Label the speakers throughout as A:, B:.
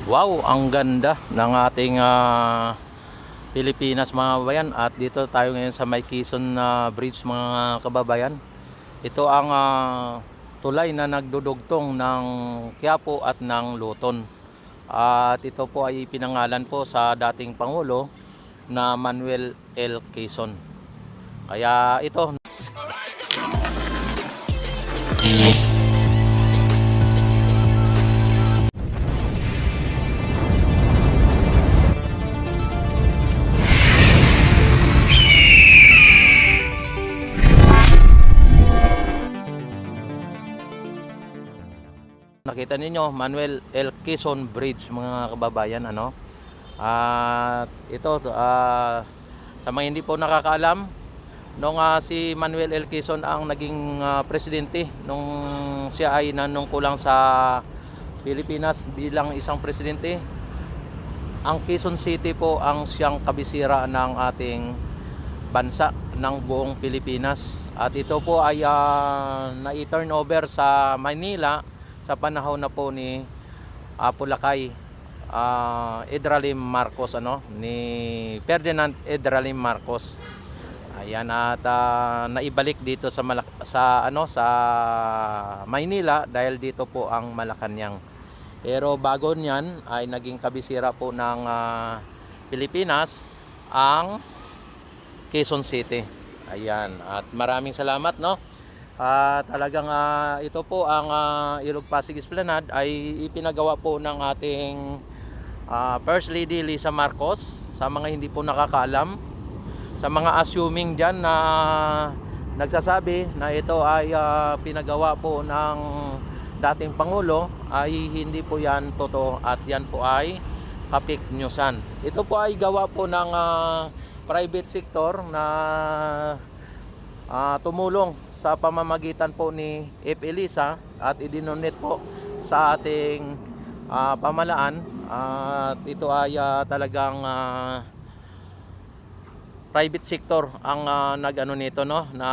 A: Wow, ang ganda ng ating Pilipinas mga kababayan. At dito tayo ngayon sa May Quezon Bridge mga kababayan. Ito ang tulay na nagdudugtong ng Quiapo at ng Luton. At ito po ay pinangalan po sa dating Pangulo na Manuel L. Quezon. Kaya ito, nakita ninyo, Manuel L. Quezon Bridge mga kababayan, ano? At ito, sa mga hindi po nakakaalam, nung si Manuel L. Quezon ang naging presidente, nung siya ay nanungkulang sa Pilipinas bilang isang presidente, ang Quezon City po ang siyang kabisera ng ating bansa, ng buong Pilipinas. At ito po ay na-turn over sa Manila sa panahon na po ni Pulakay Edralim Marcos, ano, ni Ferdinand Edralim Marcos. Ayan, at naibalik dito sa sa Maynila dahil dito po ang Malacanang. Pero bago niyan ay naging kabisera po ng Pilipinas ang Quezon City. Ayan, at maraming salamat, no. Talagang ito po ang Ilog Pasig Esplanade ay ipinagawa po ng ating First Lady Lisa Marcos. Sa mga hindi po nakakaalam, sa mga assuming dyan na nagsasabi na ito ay pinagawa po ng dating Pangulo, ay hindi po yan totoo at yan po ay kapik newsan. Ito po ay gawa po ng private sector na tumulong sa pamamagitan po ni F. Elisa at idinonate po sa ating pamalaan. At ito ay talagang private sector ang nag-ano nito, no, na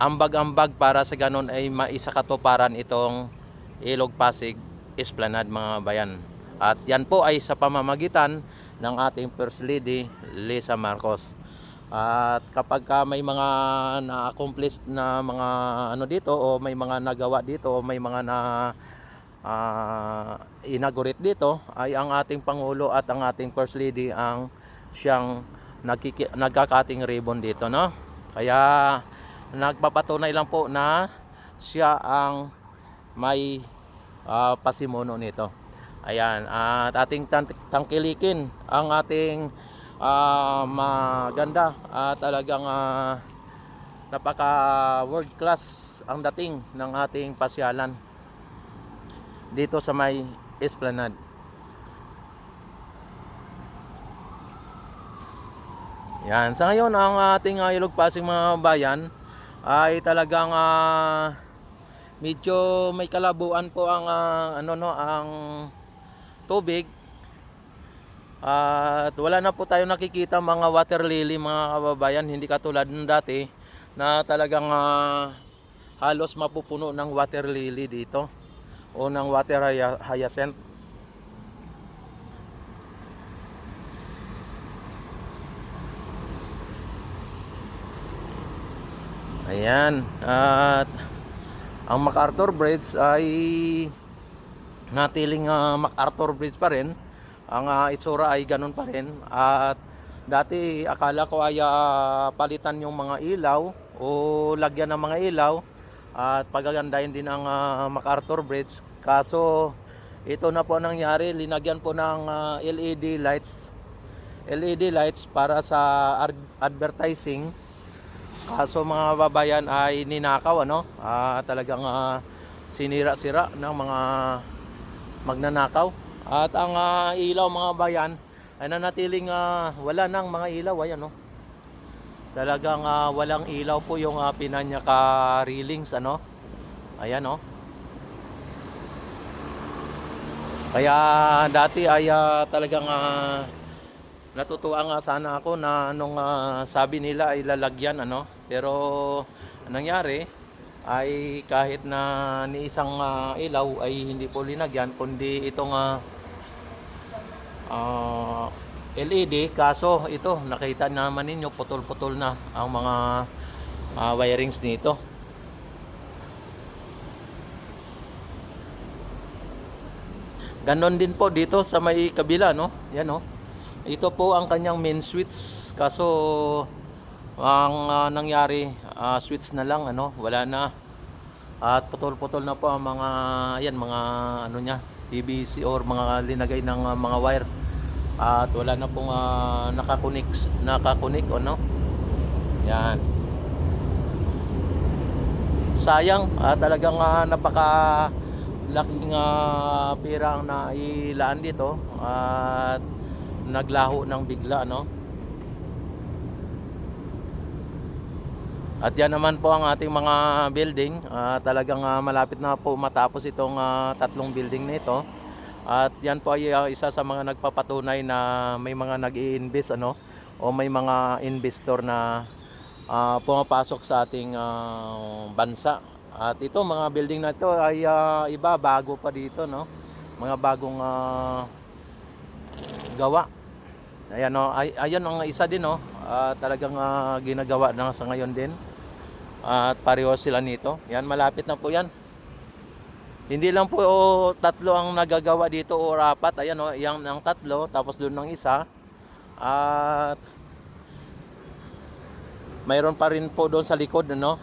A: ambag-ambag para sa ganun ay maisakatuparan itong Ilog Pasig Esplanade mga bayan. At yan po ay sa pamamagitan ng ating First Lady Lisa Marcos. At kapag may mga na-accomplish na mga ano dito, o may mga nagawa dito, o may mga na inaugurate dito, ay ang ating Pangulo at ang ating First Lady ang siyang nagkakating ribbon dito, no? Kaya nagpapatunay lang po na siya ang may pasimuno nito. Ayan, at ating tangkilikin ang ating maganda at talagang napaka world class ang dating ng ating pasyalan dito sa may Esplanade. Yan, sa ngayon ang ating Ilog Pasig mga bayan ay talagang medyo may kalabuan po ang ang tubig. At wala na po tayo nakikita mga water lily mga kababayan, hindi katulad ng dati na talagang halos mapupuno ng water lily dito o ng water hyacinth. Ayan, at ang MacArthur Bridge ay natiling MacArthur Bridge pa rin. Ang itsura ay ganun pa rin. At dati akala ko ay palitan yung mga ilaw o lagyan ng mga ilaw at pagagandahin din ang MacArthur Bridge. Kaso ito na po nangyari, linagyan po ng LED lights para sa advertising. Kaso mga babayan ay ninakaw, ano, talagang sinira-sira ng mga magnanakaw. At ang ilaw mga bayan ay nanatiling wala nang mga ilaw. Ayan, no? Talagang walang ilaw po yung Pinanyaka railings, ano? Ayan, no? Kaya dati ay talagang natutuwa nga sana ako na nung sabi nila ay lalagyan, ano? Pero anong nangyari? ay kahit na ni isang ilaw ay hindi po linagyan, kundi itong LED. Kaso ito, nakita naman ninyo, putol-putol na ang mga wirings nito. Ganon din po dito sa may kabila, no? Yan, no? Ito po ang kanyang main switch. Kaso ang nangyari, switch na lang, ano, wala na. At putol-putol na po ang mga yan, mga ano niya, PVC or mga linagay ng mga wire. At wala na pong nakakunik, ano? Yan. Sayang, talagang napaka laking pera ang nailaan dito at naglaho ng bigla, no? At yan naman po ang ating mga building. Talagang malapit na po matapos itong tatlong building na ito. At yan po ay isa sa mga nagpapatunay na may mga nag-i-invest, ano, o may mga investor na pumapasok sa ating bansa. At ito, mga building na ito ay iba, bago pa dito, no? Mga bagong gawa. Ayan, no? Ayan ang isa din, no? Talagang ginagawa na sa ngayon din. At pareho sila nito. Yan, malapit na po yan. Hindi lang po tatlo ang nagagawa dito o apat. Ayan, no? Yang ng tatlo, tapos doon ng isa. At mayroon pa rin po doon sa likod, no?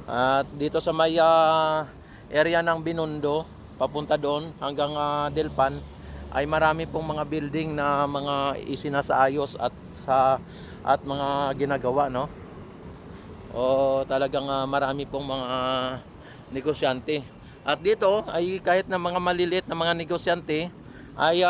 A: At dito sa may area ng Binondo, papunta doon hanggang Delpan, ay marami pong mga building na mga isinasaayos at mga ginagawa, no? O talagang marami pong mga negosyante. At dito ay kahit na mga maliliit na mga negosyante ay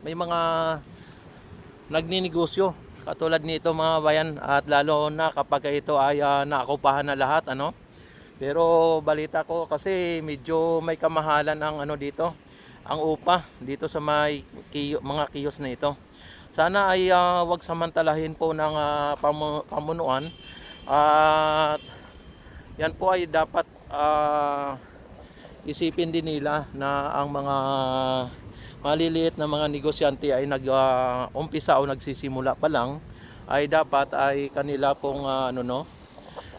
A: may mga nagninegosyo katulad nito, mga bayan, at lalo na kapag ito ay naakupahan na lahat, ano. Pero balita ko kasi medyo may kamahalan ang ano dito, ang upa dito sa may mga kiyos na ito. Sana ay wag samantalahin po ng pamunuan, at yan po ay dapat isipin din nila na ang mga maliliit na mga negosyante ay nag-umpisa o nagsisimula pa lang, ay dapat ay kanila pong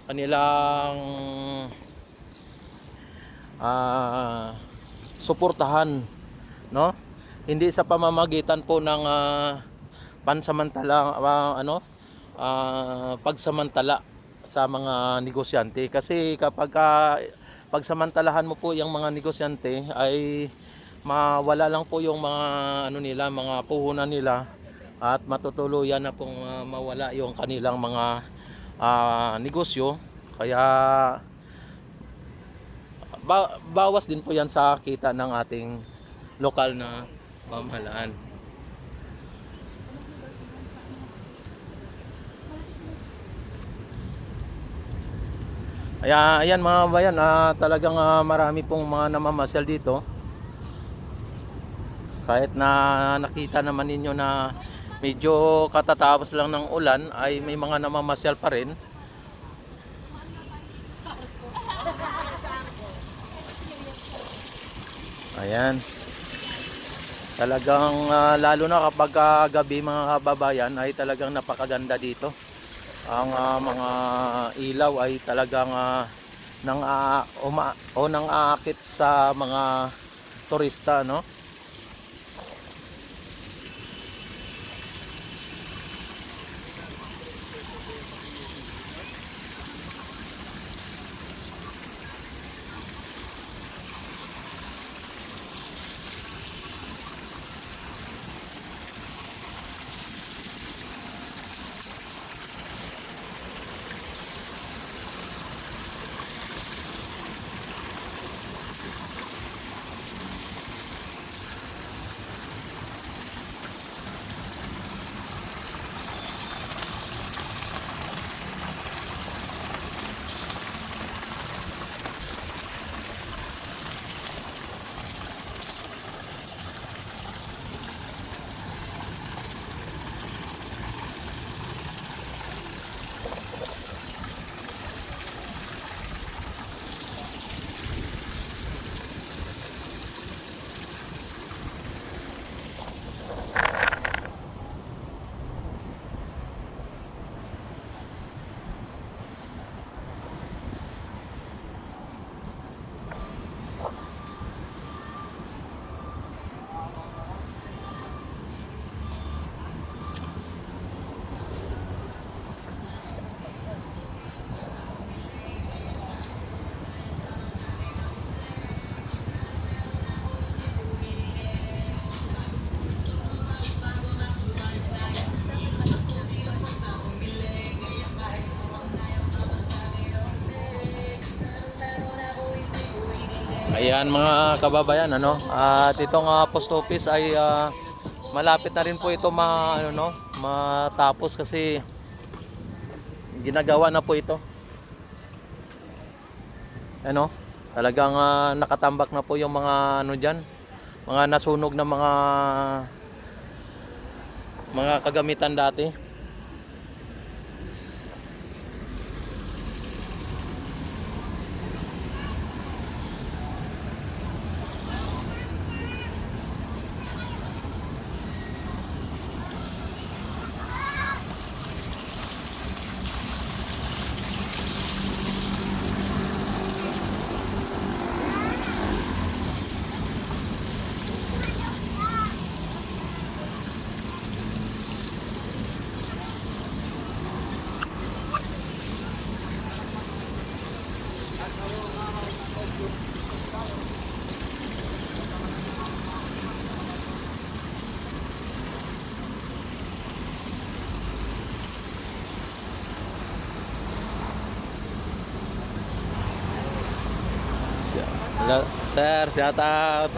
A: kanilang suportahan, no? Hindi sa pamamagitan po ng pansamantala pagsamantala sa mga negosyante, kasi kapag pagsamantalahan mo po yung mga negosyante ay mawala lang po yung mga mga puhunan nila, at matutuluyan na pong mawala yung kanilang mga negosyo. Kaya bawas din po yan sa kita ng ating lokal na pamahalaan. Ayan mga bayan, talagang marami pong mga namamasyal dito. Kahit na nakita naman ninyo na medyo katatapos lang ng ulan, ay may mga namamasyal pa rin. Ayan. Talagang lalo na kapag gabi, mga kababayan, ay talagang napakaganda dito. Ang mga ilaw ay talagang nang aakit sa mga turista, no? Ayan mga kababayan, ano? At itong post office ay malapit na rin po ito matapos kasi ginagawa na po ito. Ano? Talagang nakatambak na po yung mga diyan, mga nasunog na mga kagamitan dati. Hello, sir, shout out.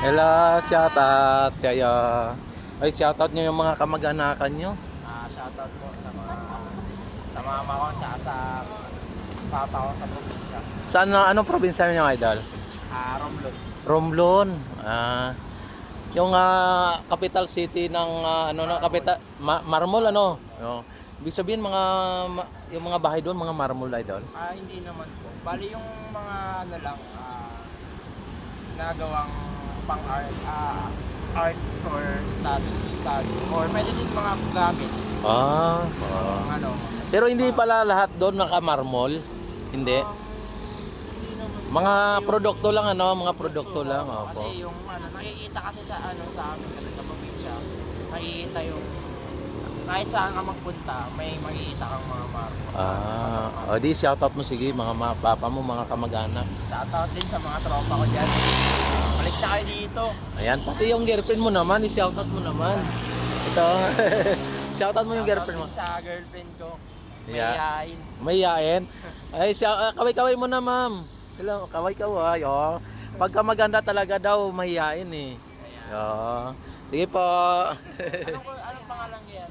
A: Hello, shout out kayo. Ay, shout out niyo yung mga kamag-anakan niyo.
B: Shoutout po sa mama ko at sa papa ko sa probinsya.
A: Saan anong probinsya niyo, idol?
B: Romblon.
A: Romblon. Yung capital city ng capital Marmol Ibig sabihin yung mga bahay doon, mga marmol, idol.
B: Hindi naman po. Bali yung mga nagawang pang art or study or pwede din mga gamit.
A: Pero hindi pala lahat doon naka-marmol. Hindi.
B: Hindi naman.
A: Mga produkto lang mga produkto lang. Opo.
B: Kasi yung nakikita kasi sa amin kasi sa probinsya, nakikita yung kahit saan ka magpunta, may makikita kang mga marmol.
A: Di shoutout mo sige mga papa mo, mga kamag-anak.
B: Shoutout din sa mga tropa ko dyan. Balik na kayo dito.
A: Ayan, pati yung girlfriend mo naman, i-shoutout mo naman. Ito. Shoutout mo yung girlfriend mo.
B: Shoutout din sa girlfriend ko.
A: Mayayain. Mayayain. Ay, kaway-kaway mo na, ma'am. Hello, kaway-kaway. Pagka maganda talaga daw, mahihain eh. Sige po.
B: Anong pangalan niya?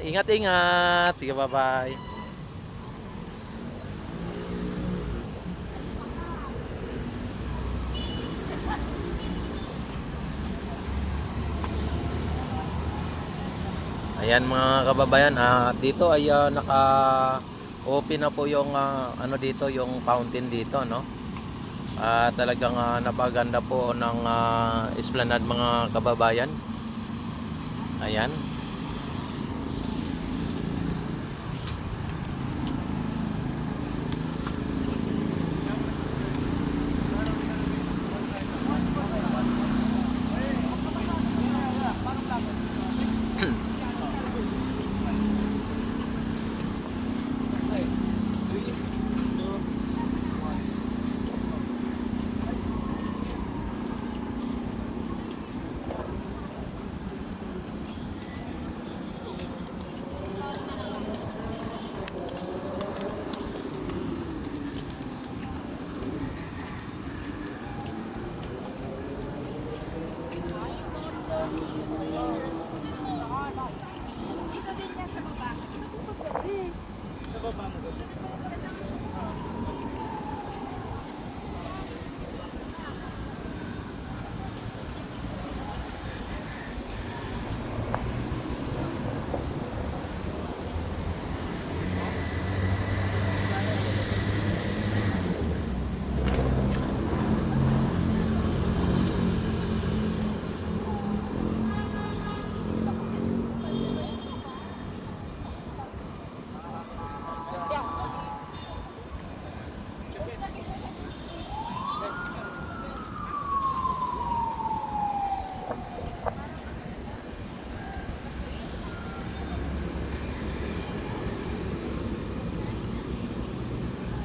A: Ingat-ingat. Sige, bye-bye. Ayan mga kababayan, dito ay naka-open na po yung ano dito, yung fountain dito, no? Talagang napaganda po ng esplanade mga kababayan. Ayan.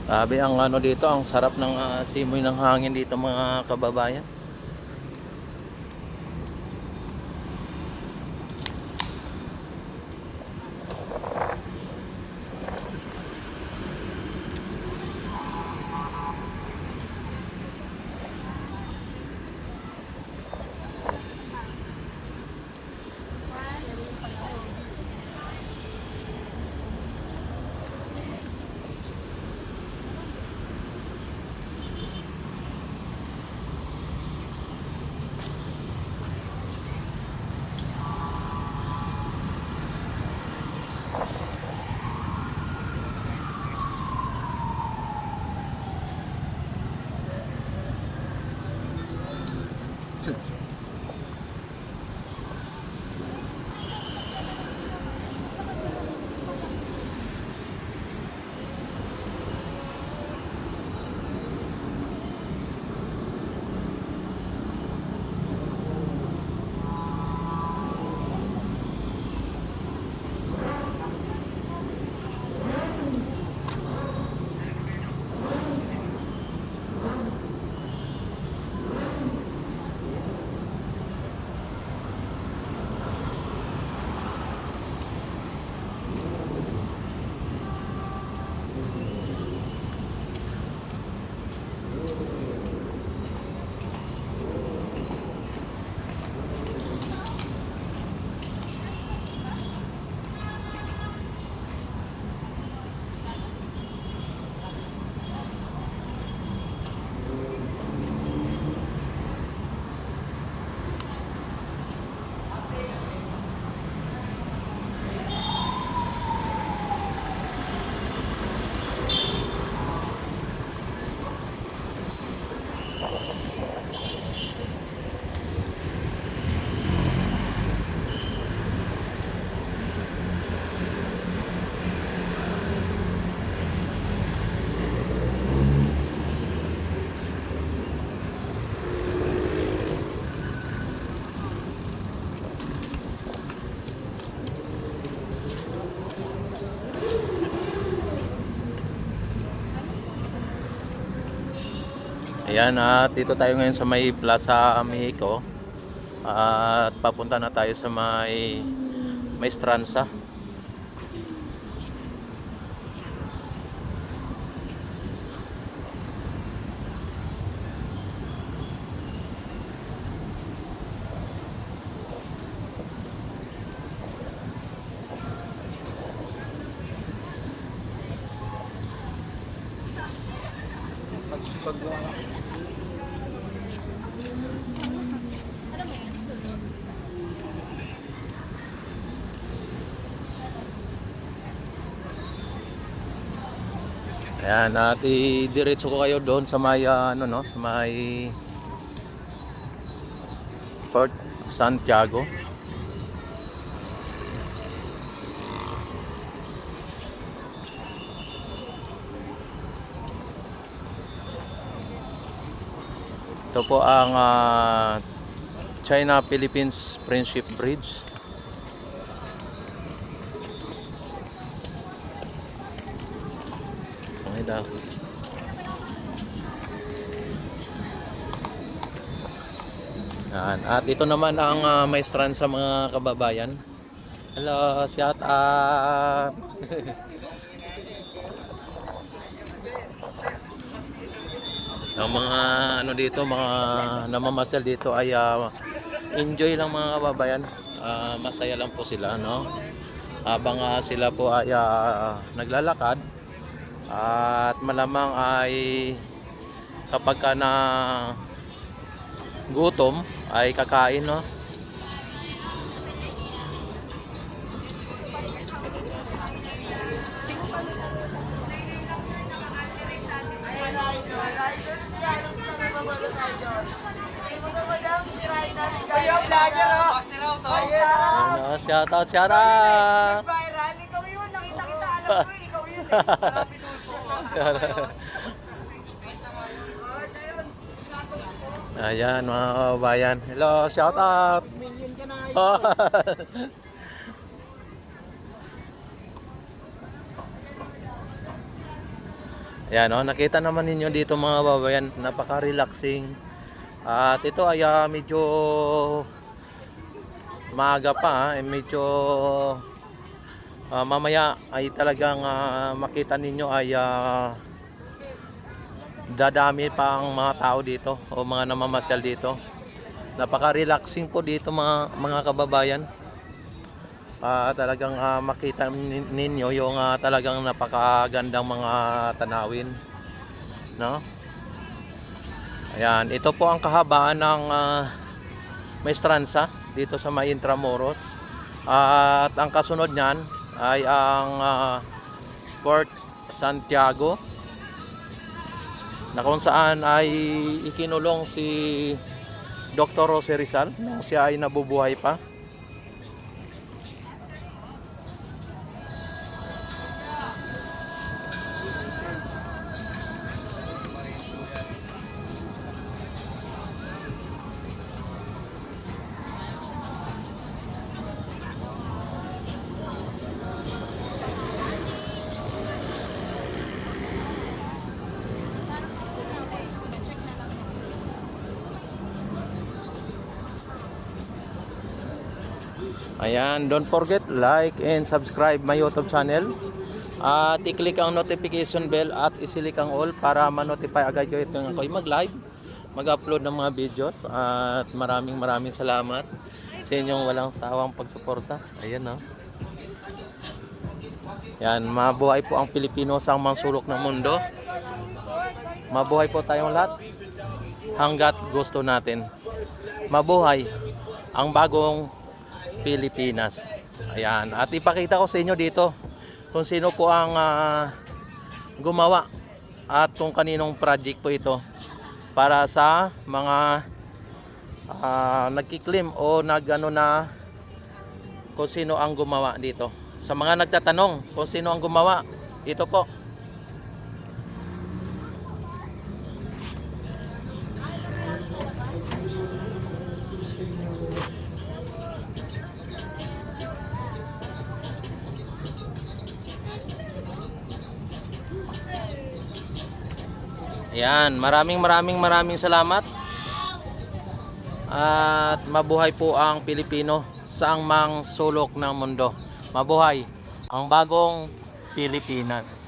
A: Grabe ang ano dito, ang sarap ng simoy ng hangin dito mga kababayan. Ayan, dito tayo ngayon sa may Plaza Mexico. At papunta na tayo sa may Maestranza. Ayan, at idiretso ko kayo doon sa may ano no, sa may Port Santiago. Ito po ang China-Philippines Friendship Bridge. Okay na. Yan. At ito naman ang maestran sa mga kababayan. Hello, shout out. Ang mga ano dito, mga namamasyal dito ay enjoy lang mga kababayan. Masaya lang po sila, no? Habang sila po ay naglalakad at malamang ay kapag ka na gutom ay kakain, no? Ano, shout out, shout out.
B: Viral, ikaw yun. Nakita kita, alam ko ikaw yun.
A: Ayan mga kababayan. Hello, shout out.
B: Million ka na.
A: Ayan, oh, nakita naman ninyo dito mga kababayan, napaka-relaxing. At ito ay medyo maaga pa, medyo mamaya ay talagang makita ninyo ay dadami pa ang mga tao dito o mga namamasyal dito. Napaka-relaxing po dito mga kababayan. Talagang makita ninyo yung talagang napakagandang mga tanawin, no? Ayan, ito po ang kahabaan ng Maestranza dito sa may Intramuros. At ang kasunod niyan ay ang Port Santiago, na kung saan ay ikinulong si Dr. Jose Rizal nung siya ay nabubuhay pa. Ayan, don't forget like and subscribe my YouTube channel. At i-click ang notification bell at isilik ang all para ma-notify agad kayo itong ako'y mag-live, mag-upload ng mga videos. At maraming salamat sa inyong walang sawang pagsuporta. Ayan, no? Yan, mabuhay po ang Pilipino sa mga sulok ng mundo. Mabuhay po tayong lahat hanggat gusto natin. Mabuhay ang bagong Pilipinas. Ayan, at ipakita ko sa inyo dito kung sino po ang gumawa at kung kaninong project po ito para sa mga nagkiklim o nagano na kung sino ang gumawa dito. Sa mga nagtatanong kung sino ang gumawa, ito po. Ayan, maraming salamat. At mabuhay po ang Pilipino sa mang sulok ng mundo. Mabuhay ang bagong Pilipinas.